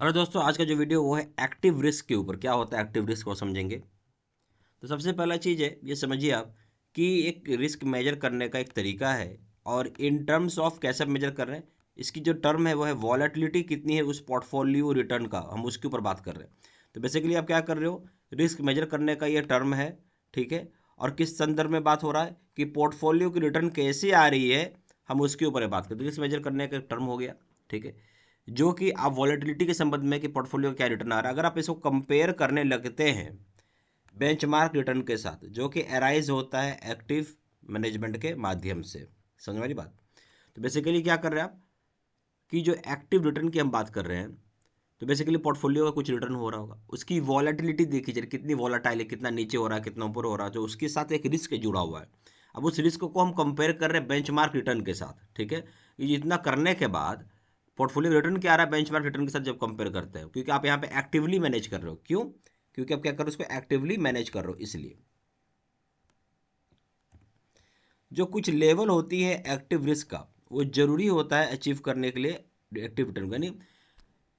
अरे दोस्तों, आज का जो वीडियो वो है एक्टिव रिस्क के ऊपर। क्या होता है एक्टिव रिस्क, वो समझेंगे। तो सबसे पहला चीज़ है, ये समझिए आप कि एक रिस्क मेजर करने का एक तरीका है। और इन टर्म्स ऑफ कैसे मेजर कर रहे हैं, इसकी जो टर्म है वो है वॉलेटिलिटी कितनी है उस पोर्टफोलियो रिटर्न का, हम उसके ऊपर बात कर रहे हैं। तो बेसिकली आप क्या कर रहे हो, रिस्क मेजर करने का ये टर्म है, ठीक है। और किस संदर्भ में बात हो रहा है कि पोर्टफोलियो की रिटर्न कैसे आ रही है, हम उसके ऊपर बात करते हैं। रिस्क मेजर करने का एक टर्म हो गया, ठीक है। जो कि आप वॉलेटिलिटी के संबंध में कि पोर्टफोलियो का क्या रिटर्न आ रहा है, अगर आप इसको कंपेयर करने लगते हैं बेंचमार्क रिटर्न के साथ, जो कि अराइज होता है एक्टिव मैनेजमेंट के माध्यम से। समझ वाली बात। तो बेसिकली क्या कर रहे हैं आप कि जो एक्टिव रिटर्न की हम बात कर रहे हैं, तो बेसिकली पोर्टफोलियो का कुछ रिटर्न हो रहा होगा, उसकी वॉलेटिलिटी देखी जाए कितनी वॉलेटाइल है, कितना नीचे हो रहा है, कितना ऊपर हो रहा है, जो उसके साथ एक रिस्क जुड़ा हुआ है। अब उस रिस्क को हम कंपेयर कर रहे हैं बेंचमार्क रिटर्न के साथ, ठीक है। ये इतना करने के बाद पोर्टफोलियो रिटर्न क्या आ रहा है बेंचमार्क रिटर्न के साथ जब कंपेयर करते हैं, क्योंकि आप यहाँ पे एक्टिवली मैनेज कर रहे हो। क्यों? क्योंकि आप क्या कर रहे हो, उसको एक्टिवली मैनेज कर रहे हो, इसलिए जो कुछ लेवल होती है एक्टिव रिस्क का, वो जरूरी होता है अचीव करने के लिए एक्टिव रिटर्न का। नहीं,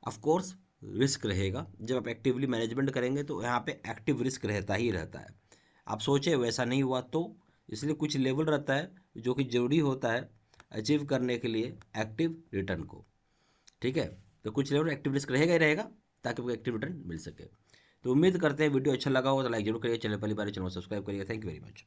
ऑफ कोर्स रिस्क रहेगा। जब आप एक्टिवली मैनेजमेंट करेंगे तो यहाँ पे एक्टिव रिस्क रहता ही रहता है। आप सोचे वैसा नहीं हुआ तो, इसलिए कुछ लेवल रहता है जो कि जरूरी होता है अचीव करने के लिए एक्टिव रिटर्न को, ठीक है। तो कुछ लेवल एक्टिव रिस्क रहेगा ही रहेगा, ताकि आपको एक्टिव रिटर्न मिल सके। तो उम्मीद करते हैं वीडियो अच्छा लगा हो तो लाइक जरूर करिए, चैनल पहली बार चैनल सब्सक्राइब करिए। Thank you very much.